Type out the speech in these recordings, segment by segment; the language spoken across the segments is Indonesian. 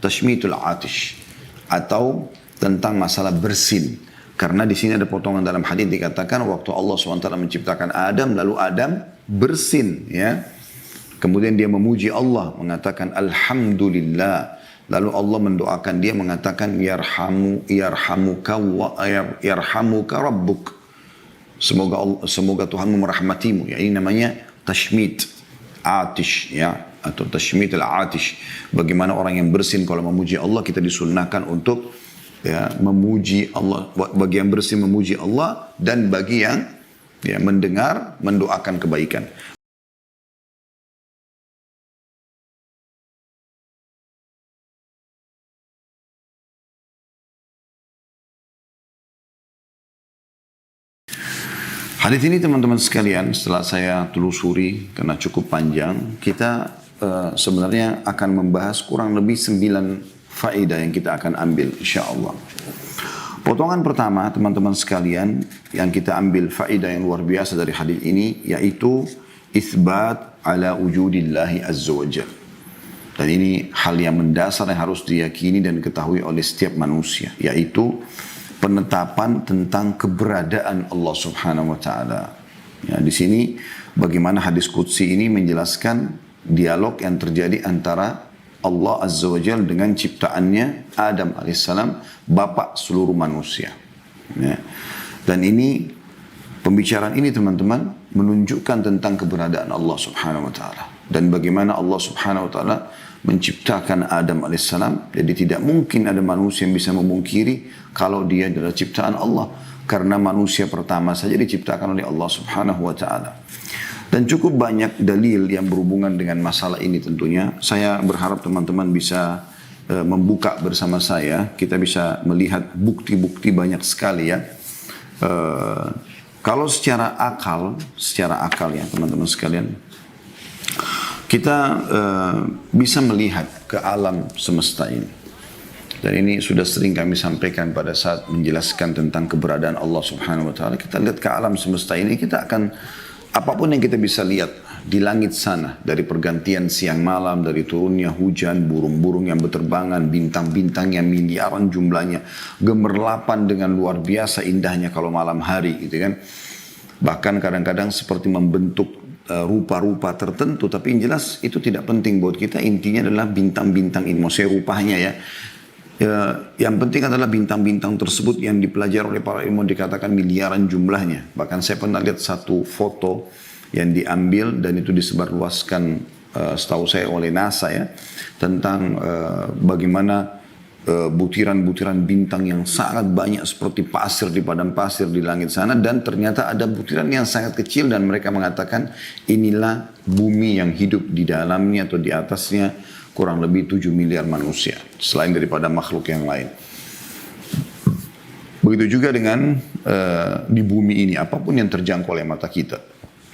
tashmitul atish, atau tentang masalah bersin. Karena di sini ada potongan dalam hadis dikatakan waktu Allah SWT menciptakan Adam, lalu Adam bersin, ya. Kemudian dia memuji Allah, mengatakan alhamdulillah. Lalu Allah mendoakan dia, mengatakan yarhamuka rabbuk. Semoga Tuhanmu merahmatimu. Ya, ini namanya tashmit atish, ya, atau tashmit al-atish. Bagaimana orang yang bersin kalau memuji Allah, kita disunnahkan untuk, ya, memuji Allah. Bagi yang bersin memuji Allah, dan bagi yang, ya, mendengar mendoakan kebaikan. Hadis ini teman-teman sekalian, setelah saya telusuri karena cukup panjang, kita sebenarnya akan membahas kurang lebih 9 faedah yang kita akan ambil insyaAllah. Potongan pertama teman-teman sekalian yang kita ambil faedah yang luar biasa dari hadis ini, yaitu itsbat ala wujudillahi azza wa jalla. Dan ini hal yang mendasar yang harus diyakini dan diketahui oleh setiap manusia, yaitu penetapan tentang keberadaan Allah Subhanahu wa taala. Ya, di sini bagaimana hadis qudsi ini menjelaskan dialog yang terjadi antara Allah Azza wa Jalla dengan ciptaannya Adam alaihissalam, bapak seluruh manusia. Ya. Dan ini, pembicaraan ini teman-teman menunjukkan tentang keberadaan Allah Subhanahu wa taala dan bagaimana Allah Subhanahu wa taala menciptakan Adam alaihissalam. Jadi tidak mungkin ada manusia yang bisa memungkiri kalau dia adalah ciptaan Allah, karena manusia pertama saja diciptakan oleh Allah Subhanahu wa taala. Dan cukup banyak dalil yang berhubungan dengan masalah ini tentunya. Saya berharap teman-teman bisa membuka bersama saya, kita bisa melihat bukti-bukti banyak sekali, ya. Kalau secara akal ya teman-teman sekalian, kita bisa melihat ke alam semesta ini. Dan ini sudah sering kami sampaikan pada saat menjelaskan tentang keberadaan Allah Subhanahu wa taala. Kita lihat ke alam semesta ini, kita akan, apapun yang kita bisa lihat di langit sana, dari pergantian siang malam, dari turunnya hujan, burung-burung yang berterbangan, bintang-bintang yang miliaran jumlahnya, gemerlapan dengan luar biasa indahnya kalau malam hari, gitu kan. Bahkan kadang-kadang seperti membentuk rupa-rupa tertentu, tapi yang jelas itu tidak penting buat kita. Intinya adalah bintang-bintang ini, maksudnya rupanya, ya. Yang penting adalah bintang-bintang tersebut yang dipelajari oleh para ilmuwan dikatakan miliaran jumlahnya. Bahkan saya pernah lihat satu foto yang diambil dan itu disebarluaskan setahu saya oleh NASA, ya, tentang bagaimana butiran-butiran bintang yang sangat banyak seperti pasir di padang pasir di langit sana, dan ternyata ada butiran yang sangat kecil dan mereka mengatakan inilah bumi yang hidup di dalamnya atau di atasnya kurang lebih 7 miliar manusia selain daripada makhluk yang lain. Begitu juga dengan di bumi ini, apapun yang terjangkau oleh mata kita,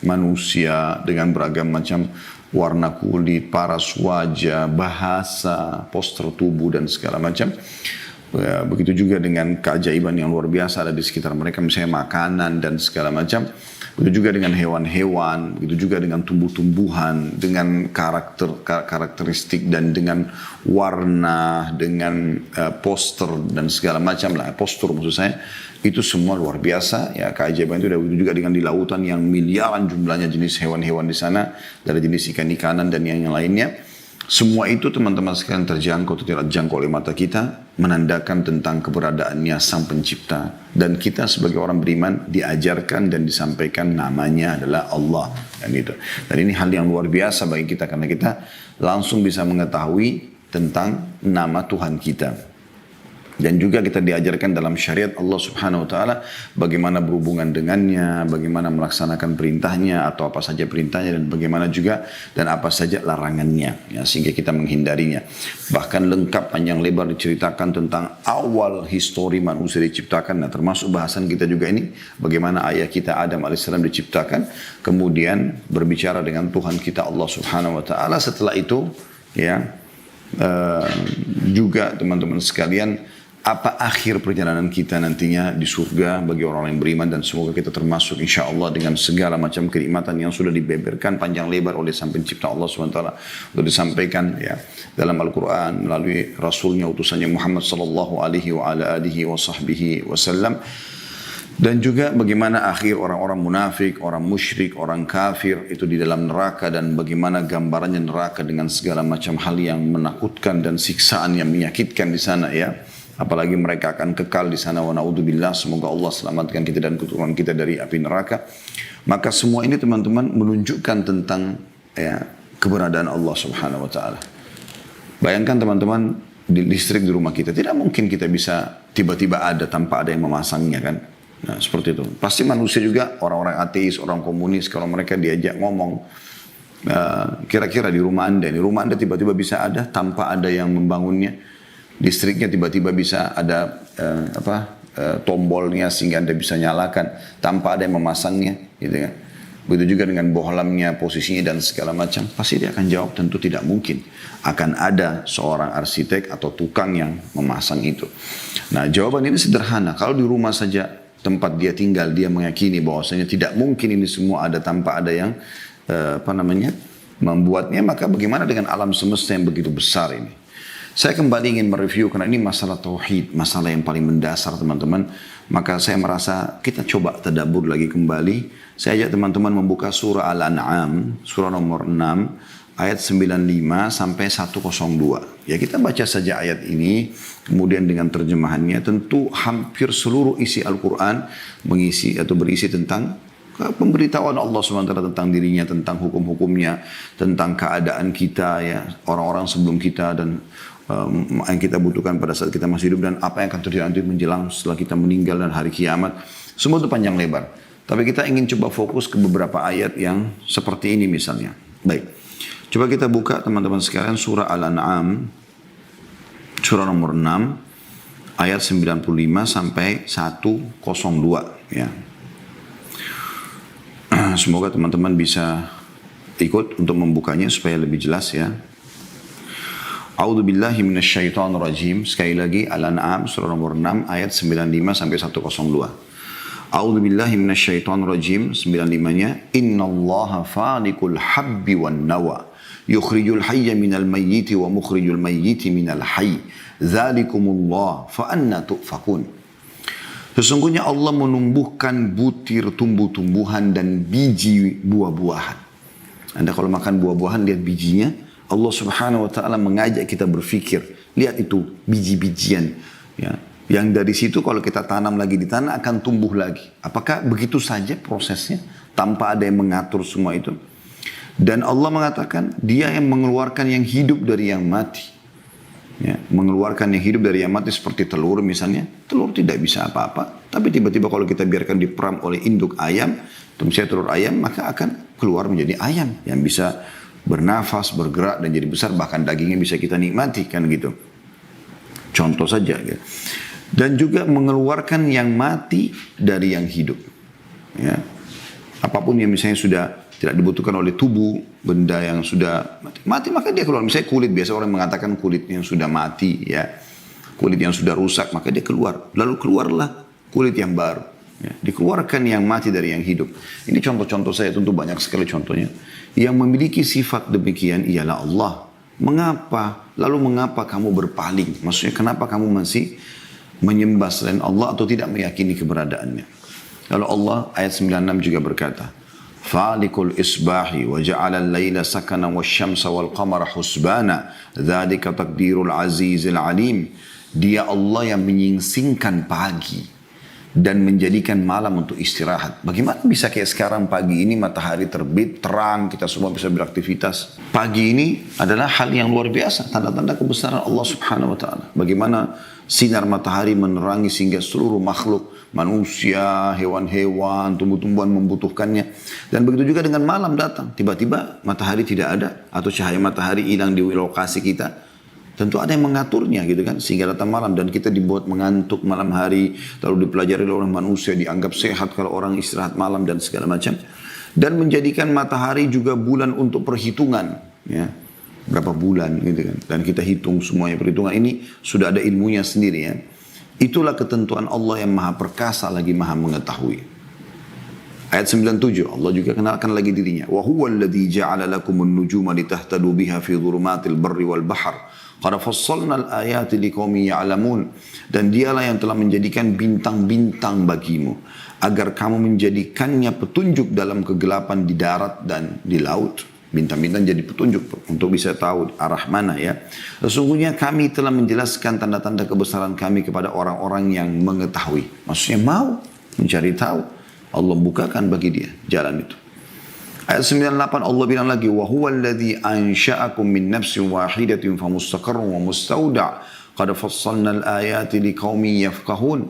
manusia dengan beragam macam warna kulit, paras wajah, bahasa, postur tubuh dan segala macam. Begitu juga dengan keajaiban yang luar biasa ada di sekitar mereka, misalnya makanan dan segala macam. Begitu juga dengan hewan-hewan, begitu juga dengan tumbuh-tumbuhan, dengan karakteristik dan dengan warna, dengan postur dan segala macam lah, postur maksud saya. Itu semua luar biasa, ya, keajaiban itu. Begitu juga dengan di lautan yang miliaran jumlahnya jenis hewan-hewan di sana, dari jenis ikan-ikanan dan yang lainnya. Semua itu teman-teman sekalian terjangkau atau tidak terjangkau oleh mata kita, menandakan tentang keberadaannya Sang Pencipta. Dan kita sebagai orang beriman diajarkan dan disampaikan namanya adalah Allah. Dan ini hal yang luar biasa bagi kita, karena kita langsung bisa mengetahui tentang nama Tuhan kita. Dan juga kita diajarkan dalam syariat Allah Subhanahu wa taala bagaimana berhubungan dengannya, bagaimana melaksanakan perintahnya atau apa saja perintahnya, dan bagaimana juga dan apa saja larangannya, ya, sehingga kita menghindarinya. Bahkan lengkap panjang lebar diceritakan tentang awal histori manusia diciptakan. Nah, termasuk bahasan kita juga ini bagaimana ayah kita Adam alaihissalam diciptakan, kemudian berbicara dengan Tuhan kita Allah Subhanahu wa taala. Setelah itu, ya, juga teman-teman sekalian, apa akhir perjalanan kita nantinya di surga bagi orang yang beriman, dan semoga kita termasuk insya Allah dengan segala macam kenikmatan yang sudah dibeberkan panjang lebar oleh Sang Pencipta Allah SWT untuk disampaikan ya dalam Al-Quran melalui Rasulnya utusannya Muhammad sallallahu alaihi wa ala alihi wa sahbihi wasallam. Dan juga bagaimana akhir orang-orang munafik, orang musyrik, orang kafir itu di dalam neraka, dan bagaimana gambarannya neraka dengan segala macam hal yang menakutkan dan siksaan yang menyakitkan di sana ya. Apalagi mereka akan kekal di sana, wa na'udzubillah, semoga Allah selamatkan kita dan keturunan kita dari api neraka. Maka semua ini teman-teman menunjukkan tentang ya keberadaan Allah Subhanahu wa taala. Bayangkan teman-teman, di listrik di rumah kita tidak mungkin kita bisa tiba-tiba ada tanpa ada yang memasangnya kan. Nah, seperti itu. Pasti manusia juga, orang-orang ateis, orang komunis, kalau mereka diajak ngomong, kira-kira di rumah Anda tiba-tiba bisa ada tanpa ada yang membangunnya. Listriknya tiba-tiba bisa ada tombolnya sehingga Anda bisa nyalakan tanpa ada yang memasangnya, gitu kan. Begitu juga dengan bohlamnya, posisinya dan segala macam. Pasti dia akan jawab tentu tidak mungkin. Akan ada seorang arsitek atau tukang yang memasang itu. Nah, jawaban ini sederhana. Kalau di rumah saja tempat dia tinggal, dia meyakini bahwasanya tidak mungkin ini semua ada tanpa ada yang membuatnya, maka bagaimana dengan alam semesta yang begitu besar ini? Saya kembali ingin mereview karena ini masalah tauhid, masalah yang paling mendasar teman-teman. Maka saya merasa kita coba tadabbur lagi kembali. Saya ajak teman-teman membuka surah Al-An'am, surah nomor 6, ayat 95 sampai 102. Ya, kita baca saja ayat ini, kemudian dengan terjemahannya. Tentu hampir seluruh isi Al-Quran mengisi atau berisi tentang pemberitahuan Allah SWT tentang dirinya, tentang hukum-hukumnya, tentang keadaan kita, ya, orang-orang sebelum kita, dan yang kita butuhkan pada saat kita masih hidup, dan apa yang akan terjadi nanti menjelang setelah kita meninggal dan hari kiamat. Semua itu panjang lebar. Tapi kita ingin coba fokus ke beberapa ayat yang seperti ini misalnya. Baik. Coba kita buka teman-teman sekalian surah Al-An'am, surah nomor 6, ayat 95 sampai 102. Ya. Semoga teman-teman bisa ikut untuk membukanya supaya lebih jelas ya. A'udzu billahi minasyaitonir rajim. Sekali lagi Al-An'am surah nomor 6 ayat 95 sampai 102. A'udzu billahi minasyaitonir rajim. 95-nya, innallaha falikul habbi wan nawa, yukhrijul hayya minal mayyiti wa mukhrijul mayyiti minal hayy, dzalikumullah fa anna tu'fakun. Sesungguhnya Allah menumbuhkan butir tumbuh-tumbuhan dan biji buah-buahan. Anda kalau makan buah-buahan lihat bijinya. Allah Subhanahu wa taala mengajak kita berpikir, lihat itu biji-bijian ya. Yang dari situ kalau kita tanam lagi di tanah akan tumbuh lagi. Apakah begitu saja prosesnya tanpa ada yang mengatur semua itu? Dan Allah mengatakan dia yang mengeluarkan yang hidup dari yang mati. Ya, mengeluarkan yang hidup dari yang mati seperti telur misalnya. Telur tidak bisa apa-apa, tapi tiba-tiba kalau kita biarkan diperam oleh induk ayam, misalnya telur ayam, maka akan keluar menjadi ayam yang bisa bernafas, bergerak dan jadi besar, bahkan dagingnya bisa kita nikmati kan gitu. Contoh saja gitu. Dan juga mengeluarkan yang mati dari yang hidup. Ya. Apapun yang misalnya sudah tidak dibutuhkan oleh tubuh, benda yang sudah mati maka dia keluar. Misalnya kulit, biasa orang mengatakan kulit yang sudah mati ya. Kulit yang sudah rusak maka dia keluar. Lalu keluarlah kulit yang baru. Ya, dikeluarkan yang mati dari yang hidup. Ini contoh-contoh saya, tentu banyak sekali contohnya. Yang memiliki sifat demikian ialah Allah. Mengapa? Lalu mengapa kamu berpaling? Maksudnya kenapa kamu masih menyembah selain Allah atau tidak meyakini keberadaannya? Lalu Allah ayat 96 juga berkata, Falikul isbahi wa ja'ala al-layla sakana wa syamsa wal qamara husbana, dzalika taqdirul azizil alim. Dia Allah yang menyingsingkan pagi dan menjadikan malam untuk istirahat. Bagaimana bisa kayak sekarang pagi ini matahari terbit, terang, kita semua bisa beraktivitas. Pagi ini adalah hal yang luar biasa, tanda-tanda kebesaran Allah Subhanahu wa taala. Bagaimana sinar matahari menerangi sehingga seluruh makhluk, manusia, hewan-hewan, tumbuh-tumbuhan membutuhkannya. Dan begitu juga dengan malam datang, tiba-tiba matahari tidak ada atau cahaya matahari hilang di lokasi kita. Tentu ada yang mengaturnya gitu kan, sehingga datang malam dan kita dibuat mengantuk malam hari, lalu dipelajari oleh manusia, dianggap sehat kalau orang istirahat malam dan segala macam. Dan menjadikan matahari juga bulan untuk perhitungan, ya, berapa bulan gitu kan. Dan kita hitung semuanya, perhitungan ini sudah ada ilmunya sendiri ya. Itulah ketentuan Allah yang maha perkasa lagi maha mengetahui. Ayat 97, Allah juga kenalkan lagi dirinya. Wa huwa alladhi ja'ala lakumun nujuma litahtadu biha fi dhulumatil barri wal bahr. Qad fassalna al-ayati liqaumin ya'lamun. Dan dialah yang telah menjadikan bintang-bintang bagimu agar kamu menjadikannya petunjuk dalam kegelapan di darat dan di laut. Bintang-bintang jadi petunjuk untuk bisa tahu arah mana ya. Sesungguhnya kami telah menjelaskan tanda-tanda kebesaran kami kepada orang-orang yang mengetahui. Maksudnya mau mencari tahu. Allah bukakan bagi dia jalan itu. Ayat 98 Allah bilang lagi, wa huwa alladhi ansha'akum min nafsin wahidatin famustaqarrun wa mustauda' qad fassalna al-ayati liqaumin yafqahun.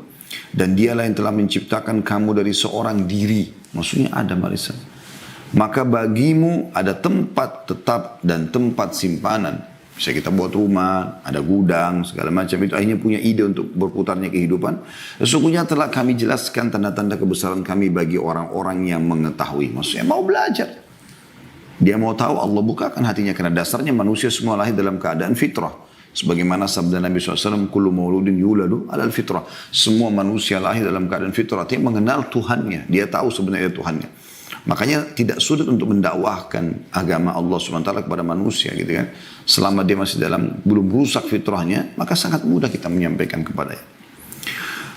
Dan dialah yang telah menciptakan kamu dari seorang diri, maksudnya Adam alaihissalam. Maka bagimu ada tempat tetap dan tempat simpanan. Bisa kita buat rumah, ada gudang, segala macam itu. Akhirnya punya ide untuk berputarnya kehidupan. Sesungguhnya telah kami jelaskan tanda-tanda kebesaran kami bagi orang-orang yang mengetahui. Maksudnya mau belajar. Dia mau tahu, Allah bukakan hatinya. Karena dasarnya manusia semua lahir dalam keadaan fitrah. Sebagaimana sabda Nabi SAW, kullu mauludin yuladu alal fitrah. Semua manusia lahir dalam keadaan fitrah. Dia mengenal Tuhannya. Dia tahu sebenarnya Tuhannya. Makanya tidak sulit untuk mendakwahkan agama Allah SWT kepada manusia gitu kan. Selama dia masih belum rusak fitrahnya, maka sangat mudah kita menyampaikan kepadanya.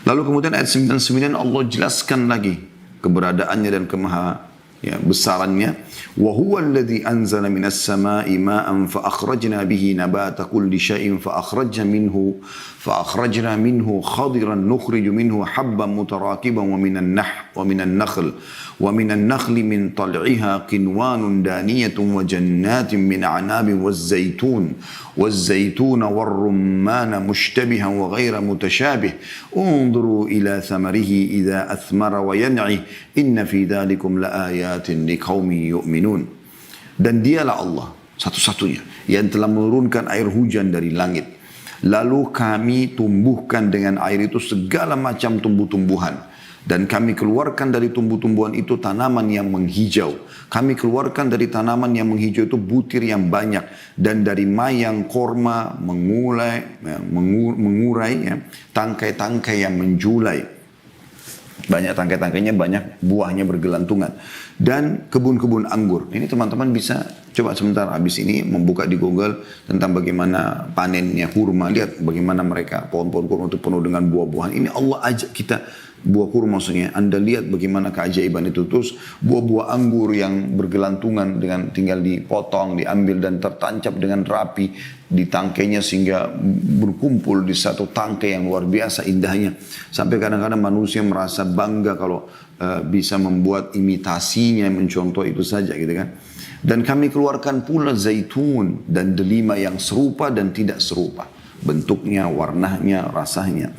Lalu kemudian ayat 99 Allah jelaskan lagi keberadaannya dan besarannya. Wa huwa alladhi anzala minas sama'i ma'an fa akhrajna bihi nabata kulli syai'in fa akhrajna minhu khadiran nukhriju minhu habban mutarakiban wa minan nakhli min tal'iha qinwanun daniyatun wa jannatin min a'nabin والزيتون والرمان مشتبها وغير متشابه انظروا إلى ثمره إذا أثمر وينعي إن في ذلكم لآيات لقوم يؤمنون. Dan dialah Allah satu-satunya yang telah menurunkan air hujan dari langit. Lalu kami tumbuhkan dengan air itu segala macam tumbuh-tumbuhan. Dan kami keluarkan dari tumbuh-tumbuhan itu tanaman yang menghijau. Kami keluarkan dari tanaman yang menghijau itu butir yang banyak. Dan dari mayang korma mengurai ya, tangkai-tangkai yang menjulai. Banyak tangkai-tangkainya, banyak buahnya bergelantungan. Dan kebun-kebun anggur. Ini teman-teman bisa coba sebentar habis ini membuka di Google tentang bagaimana panennya kurma. Lihat bagaimana mereka pohon-pohon kurma itu penuh dengan buah-buahan. Ini Allah ajak kita. Buah kurma maksudnya, Anda lihat bagaimana keajaiban itu. Terus buah-buah anggur yang bergelantungan dengan tinggal dipotong, diambil dan tertancap dengan rapi di tangkainya sehingga berkumpul di satu tangkai yang luar biasa indahnya. Sampai kadang-kadang manusia merasa bangga kalau bisa membuat imitasinya, mencontoh itu saja gitu kan. Dan kami keluarkan pula zaitun dan delima yang serupa dan tidak serupa. Bentuknya, warnanya, rasanya.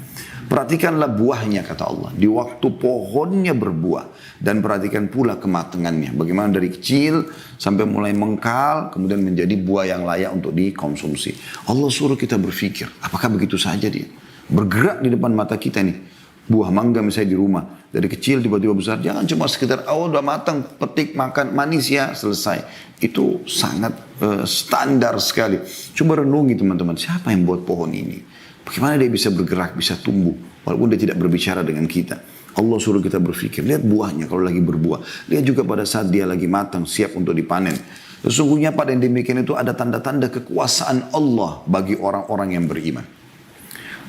Perhatikanlah buahnya kata Allah. Di waktu pohonnya berbuah. Dan perhatikan pula kematangannya. Bagaimana dari kecil sampai mulai mengkal. Kemudian menjadi buah yang layak untuk dikonsumsi. Allah suruh kita berpikir. Apakah begitu saja dia? Bergerak di depan mata kita nih. Buah mangga misalnya di rumah. Dari kecil tiba-tiba besar. Jangan cuma sekedar udah matang, petik, makan, manis ya selesai. Itu sangat standar sekali. Coba renungi teman-teman. Siapa yang buat pohon ini? Bagaimana dia bisa bergerak, bisa tumbuh, walaupun dia tidak berbicara dengan kita. Allah suruh kita berpikir, lihat buahnya kalau lagi berbuah. Lihat juga pada saat dia lagi matang, siap untuk dipanen. Sesungguhnya pada yang demikian itu ada tanda-tanda kekuasaan Allah bagi orang-orang yang beriman.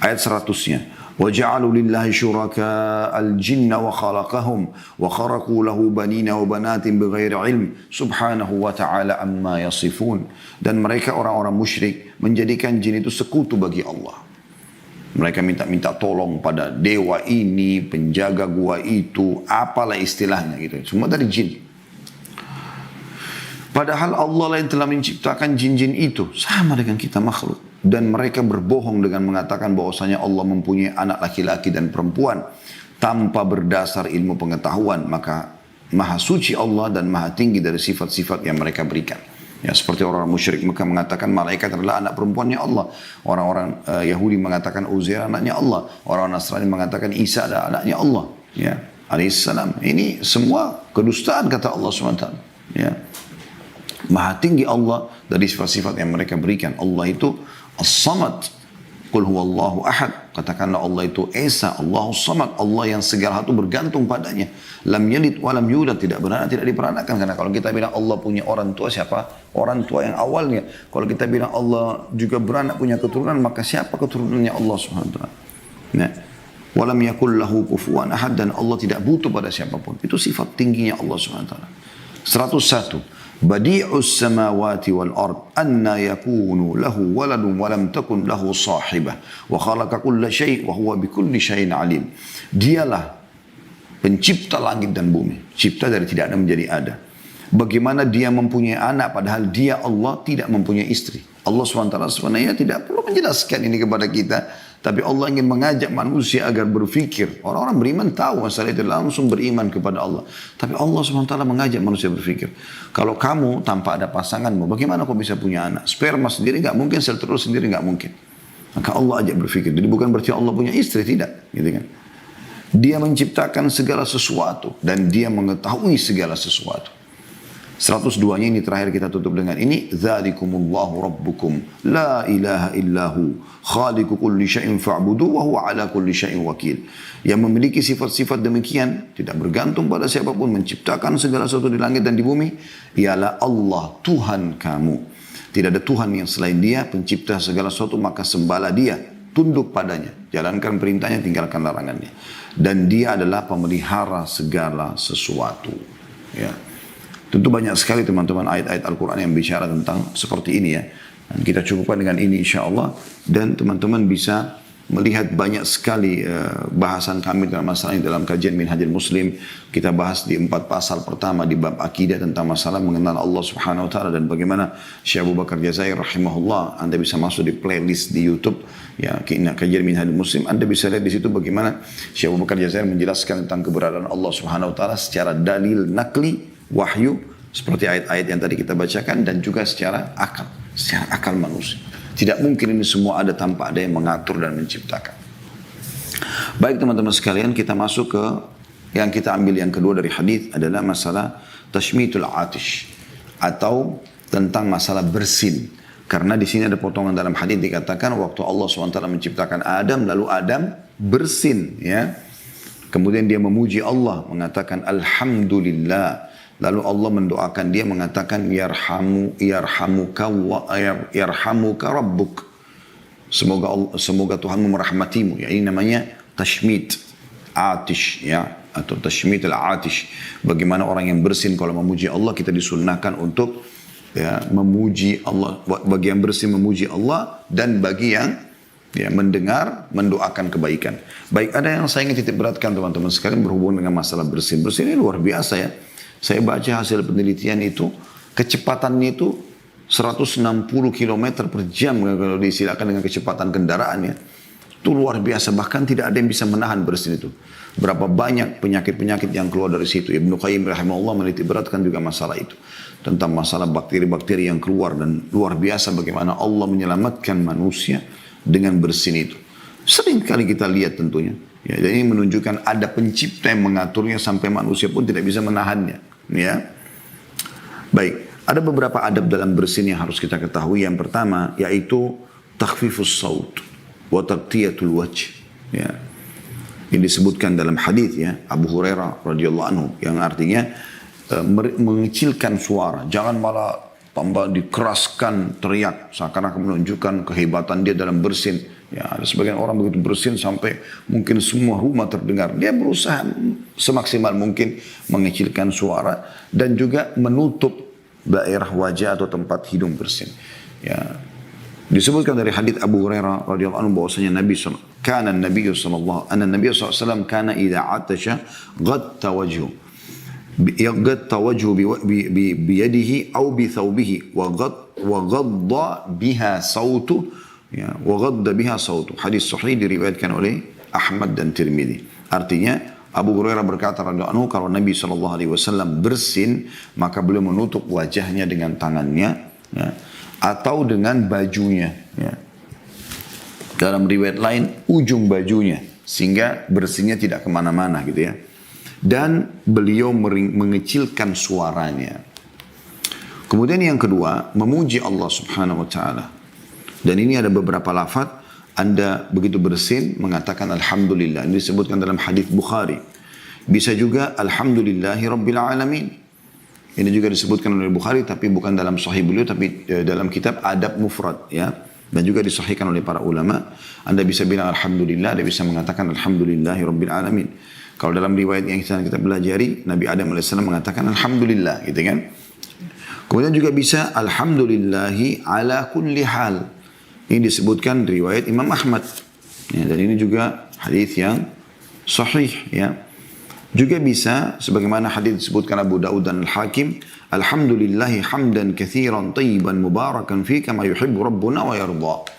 Ayat 100-nya. وَجَعَلُوا لِلَّهِ شُرَكَاءَ الْجِنَّ وَخَلَقَهُمْ وَخَرَقُوا لَهُ بَنِينَ وَبَنَاتٍ بِغَيْرِ عِلْمٍ سُبْحَانَهُ وَتَعَالَى عَمَّا يَصِفُونَ. Dan mereka orang-orang musyrik menjadikan jin itu sekutu bagi Allah. Mereka minta tolong pada dewa ini, penjaga gua itu, apalah istilahnya gitu. Semua dari jin. Padahal Allah lah yang telah menciptakan jin-jin itu. Sama dengan kita makhluk. Dan mereka berbohong dengan mengatakan bahwasanya Allah mempunyai anak laki-laki dan perempuan. Tanpa berdasar ilmu pengetahuan. Maka maha suci Allah dan maha tinggi dari sifat-sifat yang mereka berikan. Ya, seperti orang-orang musyrik Mekah mengatakan malaikat adalah anak perempuannya Allah. Orang-orang Yahudi mengatakan Uzair anaknya Allah. Orang Nasrani mengatakan Isa adalah anaknya Allah. Ya, alaihissalam. Ini semua kedustaan kata Allah SWT. Ya. Maha tinggi Allah dari sifat-sifat yang mereka berikan. Allah itu As-Samad. Qul huwallahu ahad. Katakanlah Allah itu Esa, Allahus samad, Allah yang segala hal itu bergantung padanya. Lam yalid wa lam yulad, tidak beranak, tidak diperanakan. Karena kalau kita bilang Allah punya orang tua, siapa? Orang tua yang awalnya. Kalau kita bilang Allah juga beranak, punya keturunan, maka siapa keturunannya Allah Subhanahu wa taala? Nah, walam yakul lahu kufuwan ahad, dan Allah tidak butuh pada siapapun. Itu sifat tingginya Allah Subhanahu wa taala. 101. Badi'us samawati wal ard, anna yakunu lahu waladun walam takun lahu sahibah, wa khalaqa kulla syai' wa huwa bikulli syai'in alim. Dialah pencipta langit dan bumi, cipta dari tidak ada menjadi ada. Bagaimana dia mempunyai anak padahal dia Allah tidak mempunyai istri. Allah SWT sebenarnya tidak perlu menjelaskan ini kepada kita, tapi Allah ingin mengajak manusia agar berfikir. Orang-orang beriman tahu masalah itu, langsung beriman kepada Allah. Tapi Allah SWT mengajak manusia berfikir. Kalau kamu tanpa ada pasanganmu, bagaimana kau bisa punya anak? Sperma sendiri nggak mungkin, sel telur sendiri nggak mungkin. Maka Allah ajak berfikir. Jadi bukan berarti Allah punya istri, tidak. Gitu kan? Dia menciptakan segala sesuatu dan dia mengetahui segala sesuatu. 102-nya ini terakhir kita tutup dengan ini. Dzalikumullahu rabbukum la ilaha illahu khaliqu kulli syai'in fa'budu wa huwa ala kulli syai'in wakil. Yang memiliki sifat-sifat demikian, tidak bergantung pada siapapun, menciptakan segala sesuatu di langit dan di bumi, ialah Allah, Tuhan kamu. Tidak ada Tuhan yang selain Dia, pencipta segala sesuatu, maka sembahlah Dia, tunduk padanya, jalankan perintahnya, tinggalkan larangannya. Dan Dia adalah pemelihara segala sesuatu. Ya. Tentu banyak sekali teman-teman ayat-ayat Al-Quran yang bicara tentang seperti ini ya. Dan kita cukupkan dengan ini insya Allah. Dan teman-teman bisa melihat banyak sekali bahasan kami dalam masalah ini dalam kajian Minhajul Muslim. Kita bahas di 4 pasal pertama di bab akidah tentang masalah mengenal Allah Subhanahu Wa Taala dan bagaimana Syekh Abu Bakar Jazair rahimahullah. Anda bisa masuk di playlist di YouTube ya, kajian Minhajul Muslim. Anda bisa lihat di situ bagaimana Syekh Abu Bakar Jazair menjelaskan tentang keberadaan Allah Subhanahu Wa Taala secara dalil nakli, wahyu, seperti ayat-ayat yang tadi kita bacakan, dan juga secara akal manusia. Tidak mungkin ini semua ada tanpa ada yang mengatur dan menciptakan. Baik teman-teman sekalian, kita masuk ke yang kita ambil yang kedua dari hadis adalah masalah tashmitul atish, atau tentang masalah bersin. Karena di sini ada potongan dalam hadis dikatakan waktu Allah SWT menciptakan Adam, lalu Adam bersin ya. Kemudian dia memuji Allah, mengatakan alhamdulillah. Lalu Allah mendoakan dia, mengatakan yarhamuka rabbuk. Semoga Tuhanmu merahmatimu. Ya, ini namanya tashmit atish ya, atau tashmit al-atish. Bagaimana orang yang bersin kalau memuji Allah, kita disunnahkan untuk ya, memuji Allah. Bagi yang bersin memuji Allah, dan bagi yang ya, mendengar mendoakan kebaikan. Baik, ada yang saya ingin titik beratkan teman-teman sekalian berhubungan dengan masalah bersin. Bersin ini luar biasa ya. Saya baca hasil penelitian itu, kecepatannya itu 160 km per jam kalau disilakan dengan kecepatan kendaraan ya. Itu luar biasa, bahkan tidak ada yang bisa menahan bersin itu. Berapa banyak penyakit-penyakit yang keluar dari situ. Ibnu Qayyim rahimahullah menitik beratkan juga masalah itu. Tentang masalah bakteri-bakteri yang keluar, dan luar biasa bagaimana Allah menyelamatkan manusia dengan bersin itu. Sering kali kita lihat tentunya. Ya, dan ini menunjukkan ada pencipta yang mengaturnya sampai manusia pun tidak bisa menahannya. Ya. Baik, ada beberapa adab dalam bersin yang harus kita ketahui. Yang pertama yaitu takhfifus saut wa taqtiyatul wajh. Ya. Ini disebutkan dalam hadis ya Abu Hurairah radhiyallahu anhu yang artinya mengecilkan suara, jangan malah tambah dikeraskan teriak seakan-akan menunjukkan kehebatan dia dalam bersin. Ya, ada sebagian orang begitu bersin sampai mungkin semua rumah terdengar. Dia berusaha semaksimal mungkin mengecilkan suara dan juga menutup daerah wajah atau tempat hidung bersin. Ya. Disebutkan dari hadits Abu Hurairah radhiyallahu anhu bahwasanya Nabi sallallahu alaihi wasallam kana idza atasha ghatta wajhu biyadihi aw bi thawbihi wa ghadda biha sautu. Ya, waghadda biha sautu. Hadis sahih diriwayatkan oleh Ahmad dan Tirmidzi. Artinya Abu Hurairah berkata radhiyallahu anhu, kalau Nabi SAW bersin, maka beliau menutup wajahnya dengan tangannya ya, atau dengan bajunya ya. Dalam riwayat lain ujung bajunya, sehingga bersinnya tidak kemana-mana gitu ya. Dan beliau mengecilkan suaranya. Kemudian yang kedua, memuji Allah Subhanahu wa taala. Dan ini ada beberapa lafaz, Anda begitu bersin mengatakan Alhamdulillah. Ini disebutkan dalam hadis Bukhari. Bisa juga Alhamdulillahi Rabbil Alamin. Ini juga disebutkan oleh Bukhari tapi bukan dalam sahih beliau tapi dalam kitab Adab Mufrad ya. Dan juga disahihkan oleh para ulama. Anda bisa bilang Alhamdulillah, Anda bisa mengatakan Alhamdulillahi Rabbil Alamin. Kalau dalam riwayat yang kita pelajari, Nabi Adam AS mengatakan Alhamdulillah gitu kan. Kemudian juga bisa Alhamdulillahi ala kulli hal. Ini disebutkan riwayat Imam Ahmad. Ya, dan ini juga hadis yang sahih. Ya. Juga bisa, sebagaimana hadis disebutkan Abu Daud dan Al-Hakim, Alhamdulillahi hamdan kathiran tayyiban mubarakan fi kama yuhibbu rabbuna wa yarda.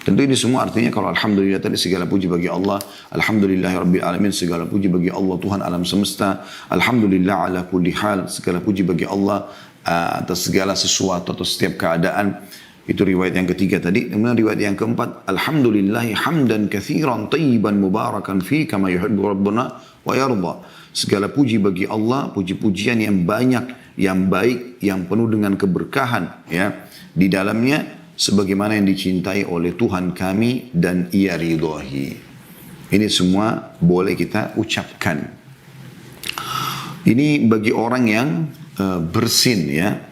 Tentu ini semua artinya kalau Alhamdulillah tadi segala puji bagi Allah. Alhamdulillahi Rabbil Alamin, segala puji bagi Allah Tuhan alam semesta. Alhamdulillah ala kulli hal, segala puji bagi Allah atas segala sesuatu atau setiap keadaan. Itu riwayat yang ketiga tadi. Kemudian riwayat yang keempat, Alhamdulillahi hamdan kathiran tayyiban mubarakan fi kama yuhibbu rabbuna wa yarda. Segala puji bagi Allah, puji-pujian yang banyak, yang baik, yang penuh dengan keberkahan ya di dalamnya sebagaimana yang dicintai oleh Tuhan kami dan Ia ridhahi. Ini semua boleh kita ucapkan. Ini bagi orang yang bersin ya.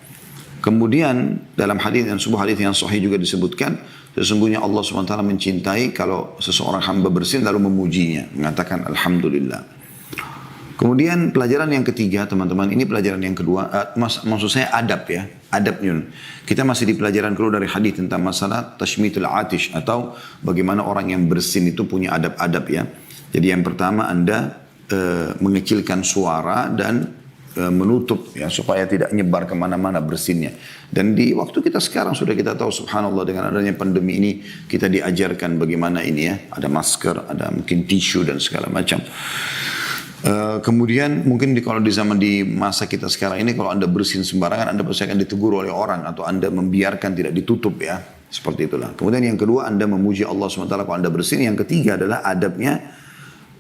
Kemudian dalam hadis yang sebuah hadis yang sahih juga disebutkan sesungguhnya Allah SWT mencintai kalau seseorang hamba bersin lalu memujinya, mengatakan Alhamdulillah. Kemudian pelajaran yang ketiga teman-teman, ini pelajaran yang kedua, maksud saya adab ya, adabnya. Kita masih di pelajaran kedua dari hadis tentang masalah tashmitul atish atau bagaimana orang yang bersin itu punya adab-adab ya. Jadi yang pertama Anda mengecilkan suara dan menutup ya supaya tidak nyebar kemana-mana bersinnya. Dan di waktu kita sekarang sudah kita tahu subhanallah dengan adanya pandemi ini kita diajarkan bagaimana ini ya, ada masker, ada mungkin tisu dan segala macam. Kemudian mungkin kalau di zaman di masa kita sekarang ini kalau Anda bersin sembarangan Anda pasti akan ditegur oleh orang atau Anda membiarkan tidak ditutup ya, seperti itulah. Kemudian yang kedua Anda memuji Allah SWT kalau Anda bersin. Yang ketiga adalah adabnya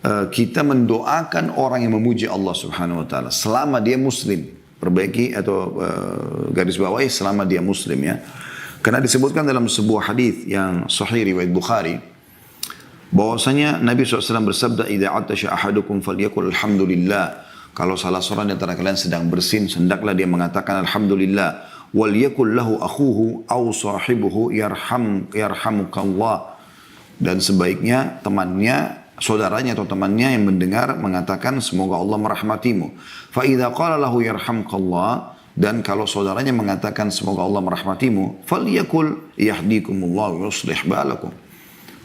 kita mendoakan orang yang memuji Allah Subhanahu wa taala selama dia muslim. Perbaiki atau garis bawahi selama dia muslim ya. Karena disebutkan dalam sebuah hadis yang sahih riwayat Bukhari bahwasanya Nabi SAW bersabda idza atasha ahadukum falyakul alhamdulillah. Kalau salah seorang di antara kalian sedang bersin hendaklah dia mengatakan alhamdulillah wal yakul lahu akhuhu aw sahibuhu yarhamukallah. Dan sebaiknya temannya, saudaranya atau temannya yang mendengar mengatakan semoga Allah merahmatimu. Fa idza qala lahu yarhamkallah, dan kalau saudaranya mengatakan semoga Allah merahmatimu, falyakul yahdikumullah wa yuslih balakum.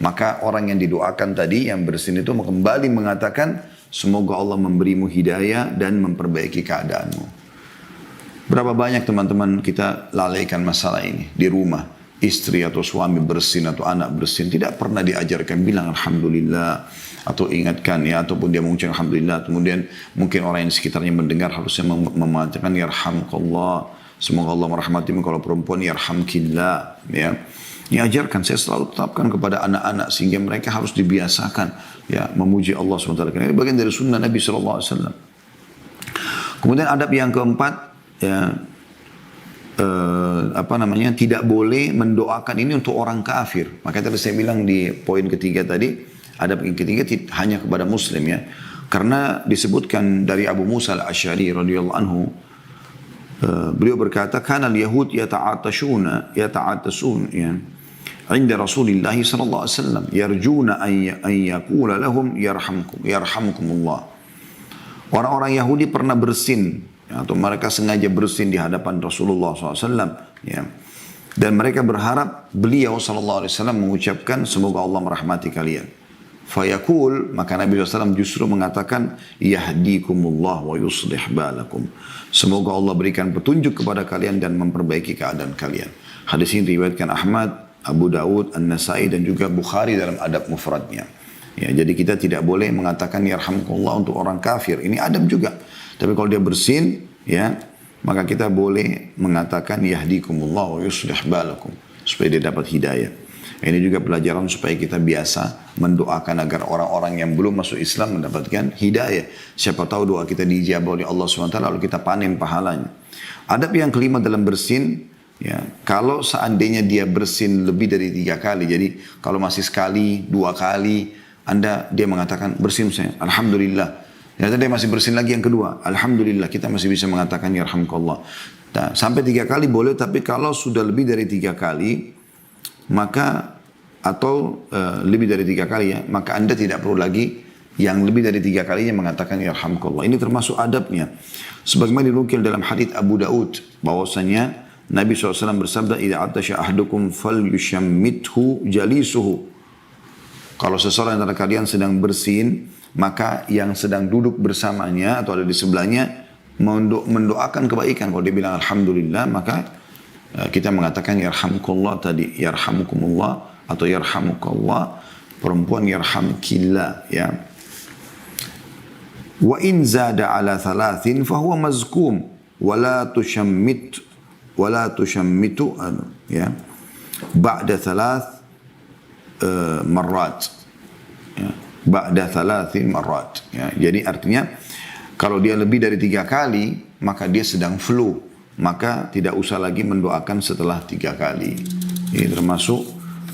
Maka orang yang didoakan tadi yang bersin itu kembali mengatakan semoga Allah memberimu hidayah dan memperbaiki keadaanmu. Berapa banyak teman-teman kita lalaikan masalah ini di rumah. Istri atau suami bersin atau anak bersin tidak pernah diajarkan bilang alhamdulillah atau ingatkan ya, ataupun dia mengucapkan alhamdulillah. Kemudian mungkin orang yang di sekitarnya mendengar harusnya mengatakan yarhamkallah, semoga Allah merahmatimu. Kalau perempuan yarhamkillah ya. Diajarkan, saya selalu tetapkan kepada anak-anak sehingga mereka harus dibiasakan ya memuji Allah SWT. Ini bagian dari sunnah Nabi SAW. Kemudian adab yang keempat ya, tidak boleh mendoakan ini untuk orang kafir. Maka tadi saya bilang di poin ketiga tadi, adab yang ketiga hanya kepada muslim ya. Karena disebutkan dari Abu Musa al-Asy'ari radhiyallahu anhu, beliau berkata, "Kana al-yahud yata'atasun ya, 'inda Rasulillah sallallahu alaihi wasallam, yarjuna an yaqula lahum yarhamkumullah." Orang-orang Yahudi pernah bersin atau mereka sengaja bersin di hadapan Rasulullah SAW ya. Dan mereka berharap beliau SAW mengucapkan semoga Allah merahmati kalian. Fayaqul, maka Nabi SAW justru mengatakan yahdikumullah wa yuslih balakum. Semoga Allah berikan petunjuk kepada kalian dan memperbaiki keadaan kalian. Hadis ini diriwayatkan Ahmad, Abu Daud, An-Nasai dan juga Bukhari dalam adab mufradnya. Ya, jadi kita tidak boleh mengatakan yarhamkullah untuk orang kafir. Ini adab juga. Tapi kalau dia bersin, ya, maka kita boleh mengatakan yahdikumullah wa yuslih balakum supaya dia dapat hidayah. Ini juga pelajaran supaya kita biasa mendoakan agar orang-orang yang belum masuk Islam mendapatkan hidayah. Siapa tahu doa kita dijabah oleh Allah SWT lalu kita panen pahalanya. Adab yang kelima dalam bersin Ya, kalau seandainya dia bersin lebih dari 3 kali, jadi kalau masih sekali, 2 kali, dia mengatakan bersin saya, alhamdulillah. Ternyata dia masih bersin lagi yang kedua, alhamdulillah, kita masih bisa mengatakan yarhamkallah. Nah, sampai 3 kali boleh, tapi kalau sudah lebih dari 3 kali, maka atau lebih dari 3 kali ya, maka Anda tidak perlu lagi yang lebih dari 3 kalinya mengatakan yarhamkallah. Ini termasuk adabnya. Sebagaimana dinukil dalam hadits Abu Daud, bahwasanya Nabi SAW bersabda, "Idza atasya ahadukum falyushammithu jalisuhu." Kalau seseorang antara kalian sedang bersin, maka yang sedang duduk bersamanya atau ada di sebelahnya mendoakan kebaikan. Kalau dia bilang alhamdulillah, maka kita mengatakan yarhamkullah tadi, yarhamkumullah atau yarhamukallah, perempuan yarhamkillah ya. Wa in zada ala thalathin fahuwa mazkum wala tushammitu ya ba'da thalath marrat ya, ba'da thalathin marrat ya. Jadi artinya kalau dia lebih dari 3 kali maka dia sedang flu, maka tidak usah lagi mendoakan setelah 3 kali. Ini termasuk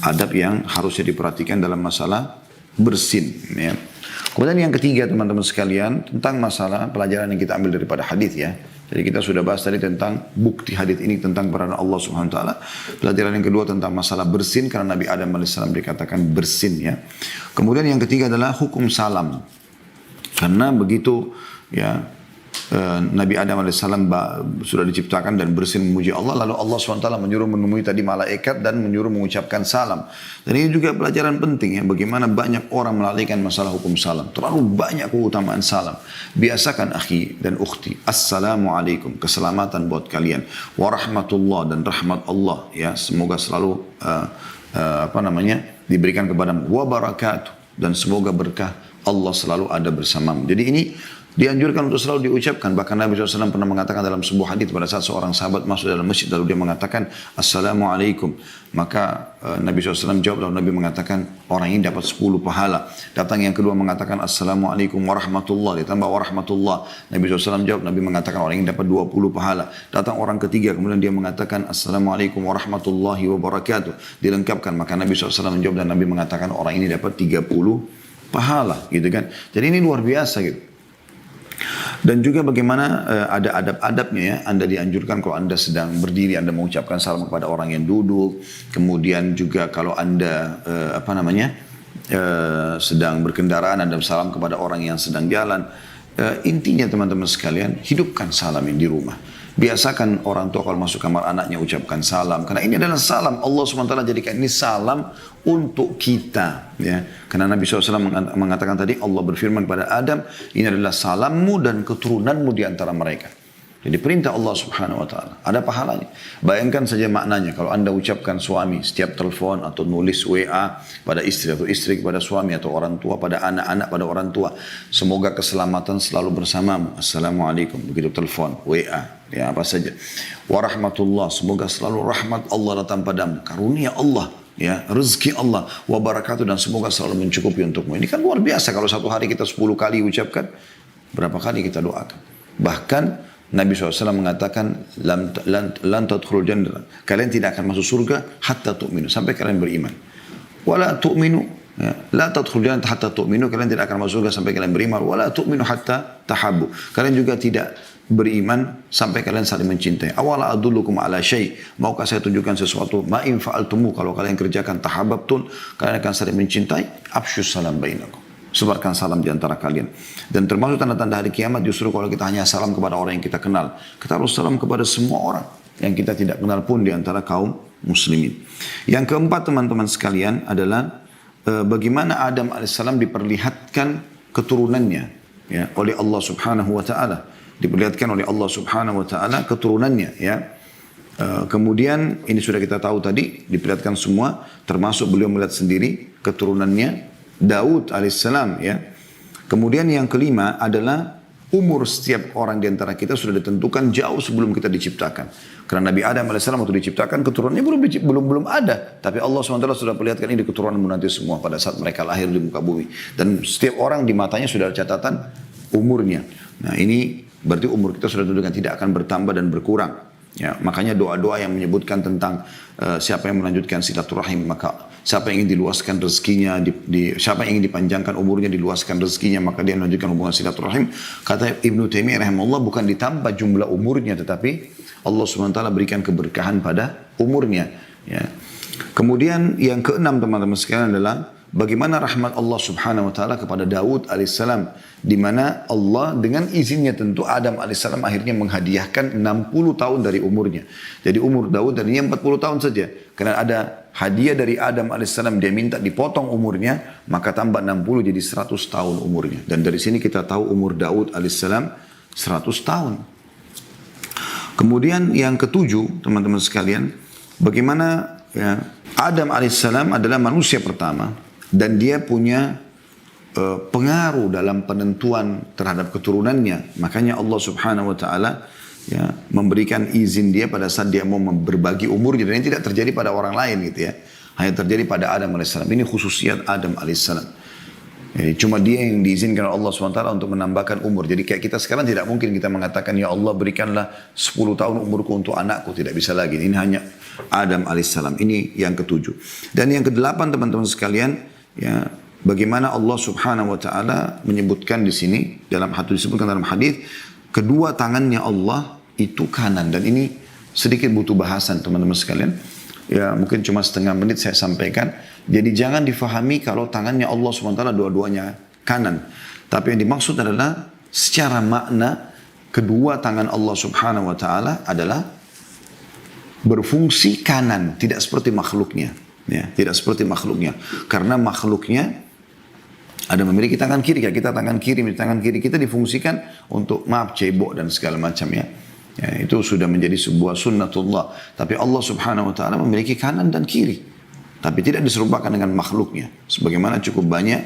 adab yang harusnya diperhatikan dalam masalah bersin ya. Kemudian yang ketiga teman-teman sekalian, tentang masalah pelajaran yang kita ambil daripada hadis ya. Jadi kita sudah bahas tadi tentang bukti hadis ini tentang peran Allah Subhanahu wa taala. Pelajaran yang kedua tentang masalah bersin, karena Nabi Adam alaihissalam dikatakan bersin ya. Kemudian yang ketiga adalah hukum salam. Karena begitu ya Nabi Adam alaihissalam sudah diciptakan dan bersin memuji Allah, lalu Allah SWT menyuruh menemui tadi malaikat dan menyuruh mengucapkan salam. Dan ini juga pelajaran penting ya, bagaimana banyak orang melalaikan masalah hukum salam. Terlalu banyak keutamaan salam. Biasakan akhi dan ukhti, assalamualaikum, keselamatan buat kalian, warahmatullah, dan rahmat Allah ya, semoga selalu diberikan kepadamu, wabarakatuh, dan semoga berkah Allah selalu ada bersamamu. Jadi ini dianjurkan untuk selalu diucapkan. Bahkan Nabi SAW pernah mengatakan dalam sebuah hadis pada saat seorang sahabat masuk dalam masjid lalu dia mengatakan assalamualaikum, maka Nabi SAW jawab, lalu Nabi mengatakan orang ini dapat 10 pahala. Datang yang kedua mengatakan assalamualaikum warahmatullah, ditambah warahmatullah, Nabi SAW jawab, Nabi mengatakan orang ini dapat 20 pahala. Datang orang ketiga kemudian dia mengatakan assalamualaikum warahmatullahi wabarakatuh, dilengkapkan, maka Nabi SAW menjawab dan Nabi mengatakan orang ini dapat 30 pahala gitu kan. Jadi ini luar biasa gitu. Dan juga bagaimana ada adab-adabnya ya. Anda dianjurkan kalau Anda sedang berdiri, Anda mengucapkan salam kepada orang yang duduk. Kemudian juga kalau Anda sedang berkendaraan, Anda salam kepada orang yang sedang jalan. Intinya teman-teman sekalian, hidupkan salam yang di rumah. Biasakan orang tua kalau masuk kamar anaknya ucapkan salam. Karena ini adalah salam. Allah SWT jadikan ini salam untuk kita. Ya. Karena Nabi SAW mengatakan tadi, Allah berfirman kepada Adam, ini adalah salammu dan keturunanmu di antara mereka. Jadi perintah Allah Subhanahu wa taala, ada pahalanya. Bayangkan saja maknanya kalau Anda ucapkan suami setiap telepon atau nulis WA pada istri atau istri kepada suami atau orang tua pada anak-anak pada orang tua, semoga keselamatan selalu bersamamu. Assalamualaikum, begitu telepon, WA, ya apa saja. Warahmatullah, semoga selalu rahmat Allah datang padamu, karunia Allah, ya, rezeki Allah, wabarakatuh, dan semoga selalu mencukupi untukmu. Ini kan luar biasa kalau satu hari kita 10 kali ucapkan, berapa kali kita doakan. Bahkan Nabi SAW mengatakan, lan tadkhulul jannah, kalian tidak akan masuk surga hatta tu'minu, sampai kalian beriman. Wala tu'minu, ya, la tadkhulul jannah hatta tu'minu, kalian tidak akan masuk surga sampai kalian beriman. Wala tu'minu hatta tahabbu, kalian juga tidak beriman sampai kalian saling mencintai. Awala adullukum ala syai', maukah saya tunjukkan sesuatu, ma in fa'altumu, kalau kalian kerjakan tahabbabtun, kalian akan saling mencintai. Afsyus salam bainakum, sebarkan salam di antara kalian. Dan termasuk tanda-tanda hari kiamat justru kalau kita hanya salam kepada orang yang kita kenal. Kita harus salam kepada semua orang yang kita tidak kenal pun di antara kaum muslimin. Yang keempat teman-teman sekalian adalah bagaimana Adam alaihissalam diperlihatkan keturunannya ya, oleh Allah Subhanahu wa taala. Diperlihatkan oleh Allah Subhanahu wa taala keturunannya ya. Kemudian ini sudah kita tahu tadi, diperlihatkan semua, termasuk beliau melihat sendiri keturunannya Daud alaihissalam ya. Kemudian yang kelima adalah umur setiap orang di antara kita sudah ditentukan jauh sebelum kita diciptakan. Karena Nabi Adam alaihissalam waktu diciptakan keturunannya belum ada. Tapi Allah SWT sudah perlihatkan ini keturunanmu nanti semua pada saat mereka lahir di muka bumi. Dan setiap orang di matanya sudah ada catatan umurnya. Nah ini berarti umur kita sudah ditentukan, tidak akan bertambah dan berkurang. Ya, makanya doa-doa yang menyebutkan tentang siapa yang melanjutkan silaturahim, maka siapa yang ingin diluaskan rezekinya, siapa yang ingin dipanjangkan umurnya, diluaskan rezekinya, maka dia melanjutkan hubungan silaturahim. Kata Ibnu Taimiyah rahimahullah, bukan ditambah jumlah umurnya, tetapi Allah SWT berikan keberkahan pada umurnya. Ya. Kemudian yang keenam teman-teman sekalian adalah bagaimana rahmat Allah Subhanahu wa taala kepada Daud alaihissalam, di mana Allah dengan izinnya tentu Adam alaihissalam akhirnya menghadiahkan 60 tahun dari umurnya. Jadi umur Daud tadinya 40 tahun saja. Karena ada hadiah dari Adam alaihissalam, dia minta dipotong umurnya, maka tambah 60 jadi 100 tahun umurnya. Dan dari sini kita tahu umur Daud alaihissalam 100 tahun. Kemudian yang ketujuh teman-teman sekalian, bagaimana ya, Adam alaihissalam adalah manusia pertama dan dia punya pengaruh dalam penentuan terhadap keturunannya. Makanya Allah Subhanahu wa taala ya memberikan izin dia pada saat dia mau berbagi umurnya, dan ini tidak terjadi pada orang lain gitu ya. Hanya terjadi pada Adam alaihissalam. Ini khususiat Adam alaihissalam. Jadi cuma dia yang diizinkan oleh Allah SWT untuk menambahkan umur. Jadi kayak kita sekarang tidak mungkin kita mengatakan, ya Allah berikanlah 10 tahun umurku untuk anakku. Tidak bisa lagi. Ini hanya Adam alaihissalam. Ini yang ketujuh. Dan yang kedelapan teman-teman sekalian, ya bagaimana Allah Subhanahu wa taala menyebutkan di sini disebutkan dalam hadis, kedua tangannya Allah itu kanan, dan ini sedikit butuh bahasan teman-teman sekalian. Ya mungkin cuma setengah menit saya sampaikan. Jadi jangan difahami kalau tangannya Allah SWT dua-duanya kanan. Tapi yang dimaksud adalah secara makna kedua tangan Allah Subhanahu wa taala adalah berfungsi kanan, tidak seperti makhluknya. Ya, tidak seperti makhluknya. Karena makhluknya ada memiliki tangan kiri, kayak kita tangan kiri kita difungsikan untuk cebok dan segala macam ya. Ya, itu sudah menjadi sebuah sunnatullah. Tapi Allah Subhanahu wa taala memiliki kanan dan kiri. Tapi tidak diserupakan dengan makhluknya. Sebagaimana cukup banyak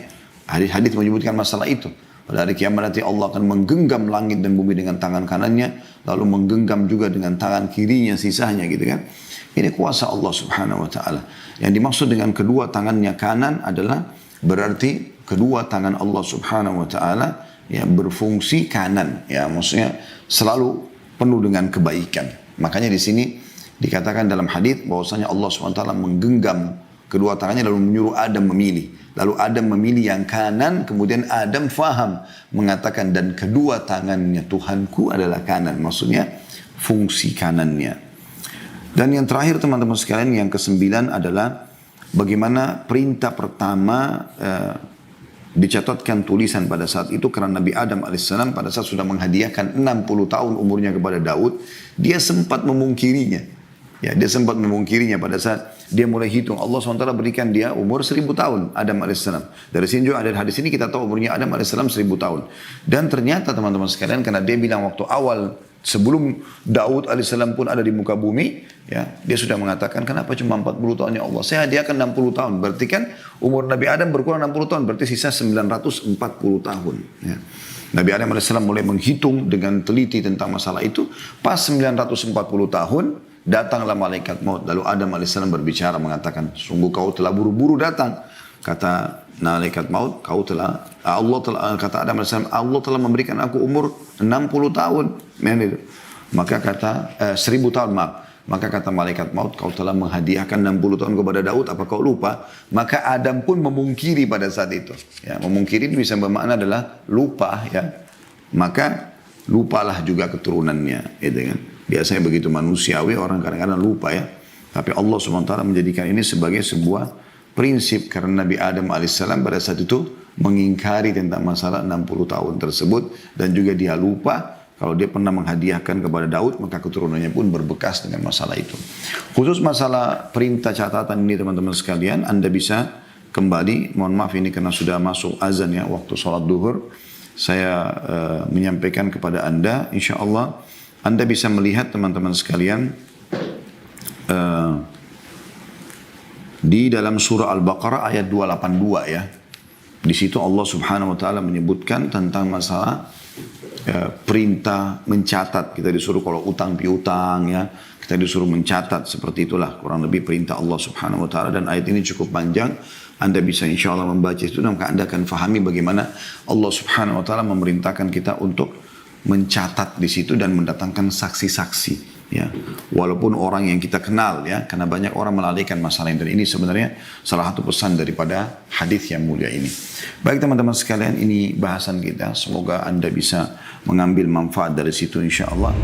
hadis-hadis menyebutkan masalah itu. Pada hari kiamat nanti Allah akan menggenggam langit dan bumi dengan tangan kanannya, lalu menggenggam juga dengan tangan kirinya sisanya gitu kan. Ini kuasa Allah Subhanahu wa taala. Yang dimaksud dengan kedua tangannya kanan adalah berarti kedua tangan Allah Subhanahu wa taala ya berfungsi kanan. Ya maksudnya selalu penuh dengan kebaikan. Makanya di sini dikatakan dalam hadis bahwasanya Allah SWT menggenggam kedua tangannya lalu menyuruh Adam memilih. Lalu Adam memilih yang kanan, kemudian Adam faham mengatakan dan kedua tangannya Tuhanku adalah kanan. Maksudnya fungsi kanannya. Dan yang terakhir teman-teman sekalian, yang kesembilan adalah bagaimana perintah pertama dicatatkan tulisan pada saat itu, karena Nabi Adam alaihissalam pada saat sudah menghadiahkan 60 tahun umurnya kepada Daud, dia sempat memungkirinya. Ya, dia sempat memungkirinya pada saat dia mulai hitung. Allah SWT berikan dia umur 1000 tahun, Adam alaihissalam. Dari sini juga ada hadis ini kita tahu umurnya Adam alaihissalam 1000 tahun. Dan ternyata teman-teman sekalian, karena dia bilang waktu awal sebelum Daud alaihissalam pun ada di muka bumi, ya, dia sudah mengatakan kenapa cuma 40 tahun ya Allah? Saya hadiahkan 60 tahun. Berarti kan umur Nabi Adam berkurang 60 tahun, berarti sisa 940 tahun. Ya. Nabi Adam alaihissalam mulai menghitung dengan teliti tentang masalah itu. Pas 940 tahun, datanglah malaikat maut. Lalu Adam alaihissalam berbicara mengatakan, sungguh kau telah buru-buru datang. Kata malaikat maut, kata Adam alaihissalam, Allah telah memberikan aku umur 60 tahun. Maka kata 1000 tahun maaf. Maka kata malaikat maut, kau telah menghadiahkan 60 tahun kepada Daud, apa kau lupa? Maka Adam pun memungkiri pada saat itu. Ya, memungkiri bisa bermakna adalah lupa ya. Maka lupalah juga keturunannya, gitu kan. Biasanya begitu manusiawi, orang kadang-kadang lupa ya. Tapi Allah SWT menjadikan ini sebagai sebuah prinsip, karena Nabi Adam alaihissalam pada saat itu mengingkari tentang masalah 60 tahun tersebut, dan juga dia lupa kalau dia pernah menghadiahkan kepada Daud, maka keturunannya pun berbekas dengan masalah itu. Khusus masalah perintah catatan ini teman-teman sekalian, Anda bisa kembali, mohon maaf ini karena sudah masuk azan ya, waktu sholat duhur, saya menyampaikan kepada Anda, insya Allah Anda bisa melihat teman-teman sekalian, di dalam surah Al-Baqarah ayat 282 ya. Di situ Allah Subhanahu wa taala menyebutkan tentang masalah perintah mencatat. Kita disuruh kalau utang piutang ya, kita disuruh mencatat, seperti itulah kurang lebih perintah Allah Subhanahu wa taala. Dan ayat ini cukup panjang. Anda bisa insya Allah membaca itu, maka Anda akan fahami bagaimana Allah Subhanahu wa taala memerintahkan kita untuk mencatat di situ dan mendatangkan saksi-saksi. Ya, walaupun orang yang kita kenal ya, karena banyak orang melalaikan masalah ini. Dan ini sebenarnya salah satu pesan daripada hadis yang mulia ini. Baik teman-teman sekalian, ini bahasan kita. Semoga Anda bisa mengambil manfaat dari situ insya Allah.